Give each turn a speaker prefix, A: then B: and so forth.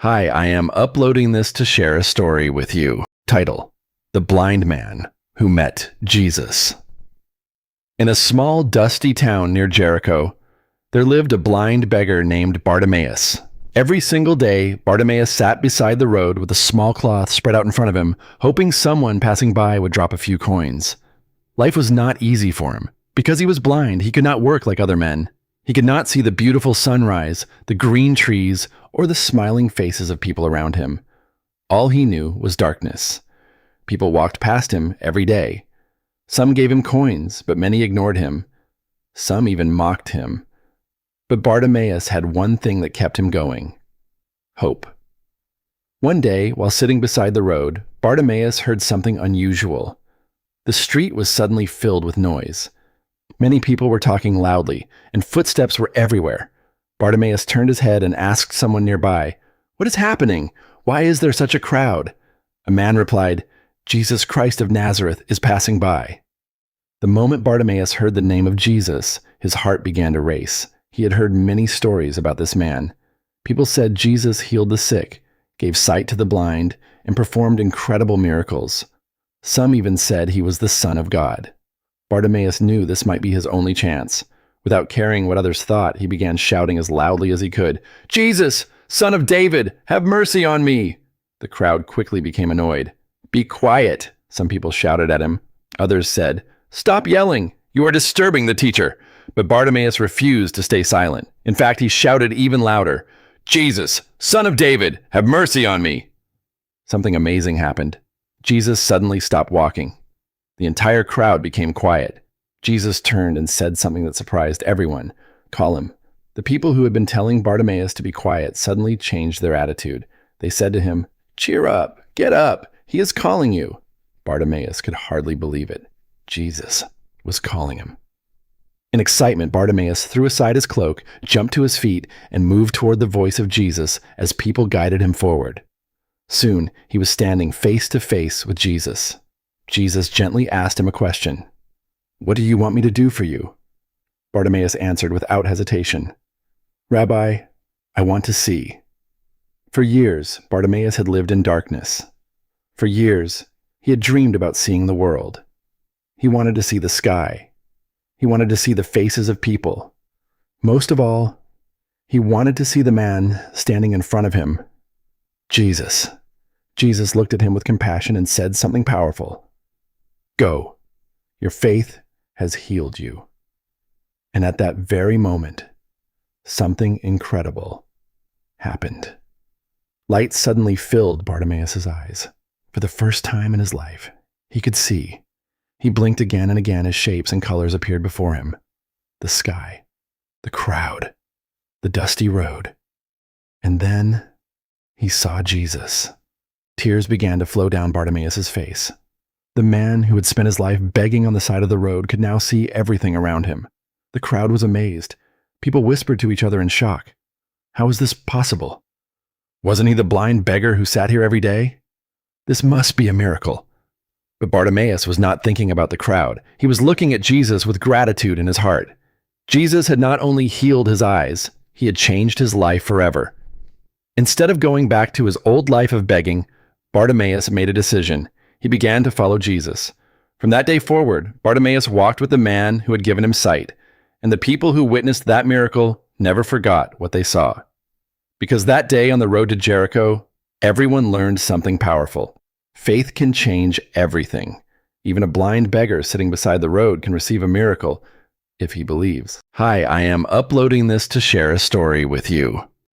A: Hi, I am uploading this to share a story with you. Title: The Blind Man Who Met Jesus. In a small, dusty town near Jericho, there lived a blind beggar named Bartimaeus. Every single day, Bartimaeus sat beside the road with a small cloth spread out in front of him, hoping someone passing by would drop a few coins. Life was not easy for him. Because he was blind, he could not work like other men. He could not see the beautiful sunrise, the green trees, or the smiling faces of people around him. All he knew was darkness. People walked past him every day. Some gave him coins, but many ignored him. Some even mocked him. But Bartimaeus had one thing that kept him going: hope. One day, while sitting beside the road, Bartimaeus heard something unusual. The street was suddenly filled with noise. Many people were talking loudly, and footsteps were everywhere. Bartimaeus turned his head and asked someone nearby, "What is happening? Why is there such a crowd?" A man replied, "Jesus Christ of Nazareth is passing by." The moment Bartimaeus heard the name of Jesus, his heart began to race. He had heard many stories about this man. People said Jesus healed the sick, gave sight to the blind, and performed incredible miracles. Some even said he was the Son of God. Bartimaeus knew this might be his only chance. Without caring what others thought, he began shouting as loudly as he could, "Jesus, Son of David, have mercy on me!" The crowd quickly became annoyed. "Be quiet," some people shouted at him. Others said, "Stop yelling, you are disturbing the teacher." But Bartimaeus refused to stay silent. In fact, he shouted even louder, "Jesus, Son of David, have mercy on me!" Something amazing happened. Jesus suddenly stopped walking. The entire crowd became quiet. Jesus turned and said something that surprised everyone. "Call him." The people who had been telling Bartimaeus to be quiet suddenly changed their attitude. They said to him, "Cheer up, get up, he is calling you." Bartimaeus could hardly believe it. Jesus was calling him. In excitement, Bartimaeus threw aside his cloak, jumped to his feet, and moved toward the voice of Jesus as people guided him forward. Soon, he was standing face to face with Jesus. Jesus gently asked him a question. "What do you want me to do for you?" Bartimaeus answered without hesitation, "Rabbi, I want to see." For years, Bartimaeus had lived in darkness. For years, he had dreamed about seeing the world. He wanted to see the sky. He wanted to see the faces of people. Most of all, he wanted to see the man standing in front of him, Jesus. Jesus looked at him with compassion and said something powerful. "Go, your faith has healed you." And at that very moment, something incredible happened. Light suddenly filled Bartimaeus' eyes. For the first time in his life, he could see. He blinked again and again as shapes and colors appeared before him. The sky, the crowd, the dusty road. And then he saw Jesus. Tears began to flow down Bartimaeus' face. The man who had spent his life begging on the side of the road could now see everything around him. The crowd was amazed. People whispered to each other in shock. How was this possible? Wasn't he the blind beggar who sat here every day? This must be a miracle. But Bartimaeus was not thinking about the crowd. He was looking at Jesus with gratitude in his heart. Jesus had not only healed his eyes, he had changed his life forever. Instead of going back to his old life of begging, Bartimaeus made a decision. He began to follow Jesus. From that day forward, Bartimaeus walked with the man who had given him sight, and the people who witnessed that miracle never forgot what they saw. Because that day on the road to Jericho, everyone learned something powerful. Faith can change everything. Even a blind beggar sitting beside the road can receive a miracle if he believes. Hi, I am uploading this to share a story with you.